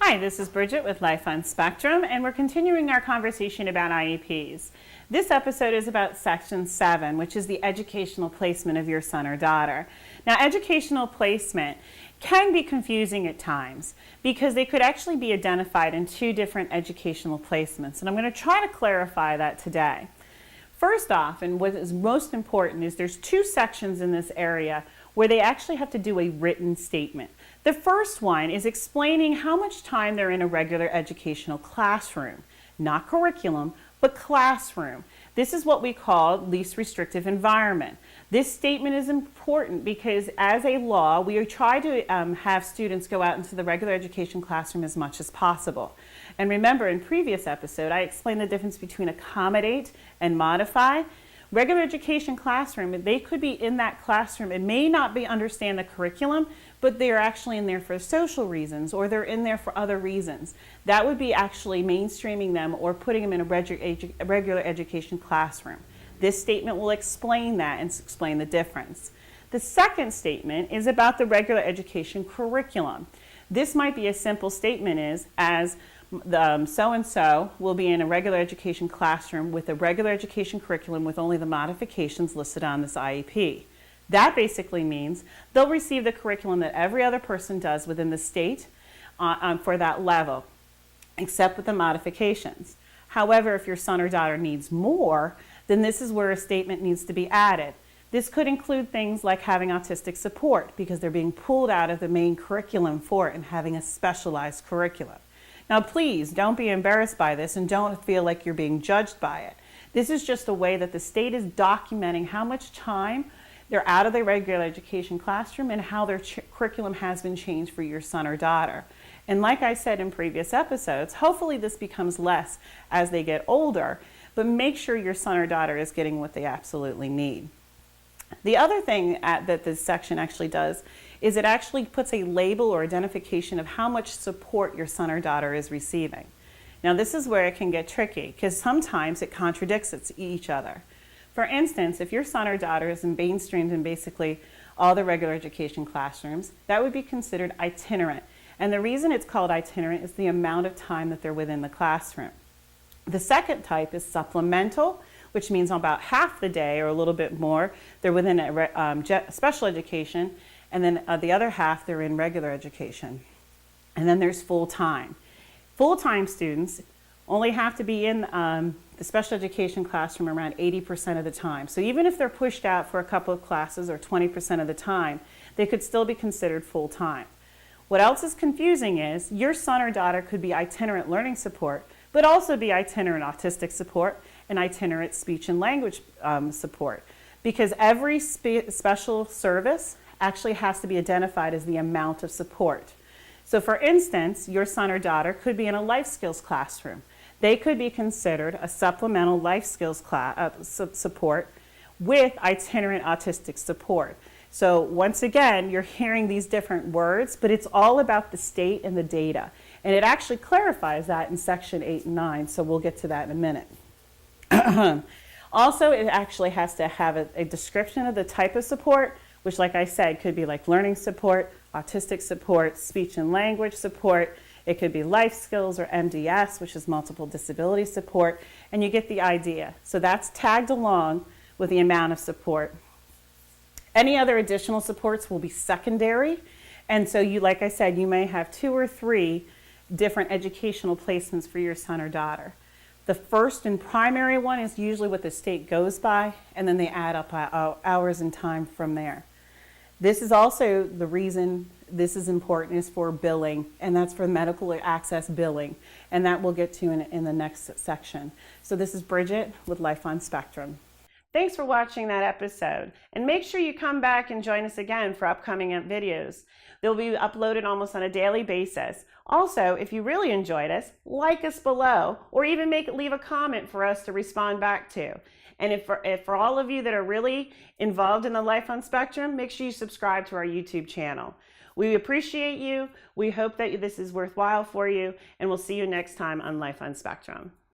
Hi, this is Bridget with Life on Spectrum, and we're continuing our conversation about IEPs. This episode is about Section 7, which is the educational placement of your son or daughter. Now, educational placement can be confusing at times because they could actually be identified in two different educational placements, and I'm going to try to clarify that today. First off, and what is most important, is there's two sections in this area where they actually have to do a written statement. The first one is explaining how much time they're in a regular educational classroom, not curriculum, but classroom. This is what we call least restrictive environment. This statement is important because as a law, we try to have students go out into the regular education classroom as much as possible. And remember, in previous episode, I explained the difference between accommodate and modify. Regular education classroom, they could be in that classroom and may not understand the curriculum, but they're actually in there for social reasons, or they're in there for other reasons. That would be actually mainstreaming them or putting them in a regular education classroom. This statement will explain that and explain the difference. The second statement is about the regular education curriculum. This might be a simple statement as so-and-so will be in a regular education classroom with a regular education curriculum with only the modifications listed on this IEP. That basically means they'll receive the curriculum that every other person does within the state for that level, except with the modifications. However, if your son or daughter needs more, then this is where a statement needs to be added. This could include things like having autistic support because they're being pulled out of the main curriculum for it and having a specialized curriculum. Now, please don't be embarrassed by this and don't feel like you're being judged by it. This is just a way that the state is documenting how much time they're out of their regular education classroom and how their curriculum has been changed for your son or daughter. And like I said in previous episodes, hopefully this becomes less as they get older, but make sure your son or daughter is getting what they absolutely need. The other thing that this section actually does is it actually puts a label or identification of how much support your son or daughter is receiving. Now this is where it can get tricky because sometimes it contradicts each other. For instance, if your son or daughter is mainstreamed in basically all the regular education classrooms, that would be considered itinerant. And the reason it's called itinerant is the amount of time that they're within the classroom. The second type is supplemental, which means about half the day or a little bit more, they're within a special education, and then the other half they're in regular education. And then there's full-time. Full-time students only have to be in the special education classroom around 80% of the time. So even if they're pushed out for a couple of classes or 20% of the time, they could still be considered full-time. What else is confusing is your son or daughter could be itinerant learning support, but also be itinerant autistic support and itinerant speech and language support, because every special service actually has to be identified as the amount of support. So for instance, your son or daughter could be in a life skills classroom. They could be considered a supplemental life skills support with itinerant autistic support. So once again, you're hearing these different words, but it's all about the state and the data. And it actually clarifies that in Section 8 and 9, so we'll get to that in a minute. Also, it actually has to have a description of the type of support, which, like I said, could be like learning support, autistic support, speech and language support. It could be life skills or MDS, which is multiple disability support, and you get the idea. So that's tagged along with the amount of support. Any other additional supports will be secondary, and so like I said, you may have 2 or 3 different educational placements for your son or daughter. The first and primary one is usually what the state goes by, and then they add up hours and time from there. This is also the reason this is important is for billing, and that's for medical access billing, and that we'll get to in the next section. So this is Bridget with Life on Spectrum. Thanks for watching that episode, and make sure you come back and join us again for upcoming videos. They'll be uploaded almost on a daily basis. Also, if you really enjoyed us, like us below, or even leave a comment for us to respond back to. And if for all of you that are really involved in the Life on Spectrum, make sure you subscribe to our YouTube channel. We appreciate you. We hope that this is worthwhile for you, and we'll see you next time on Life on Spectrum.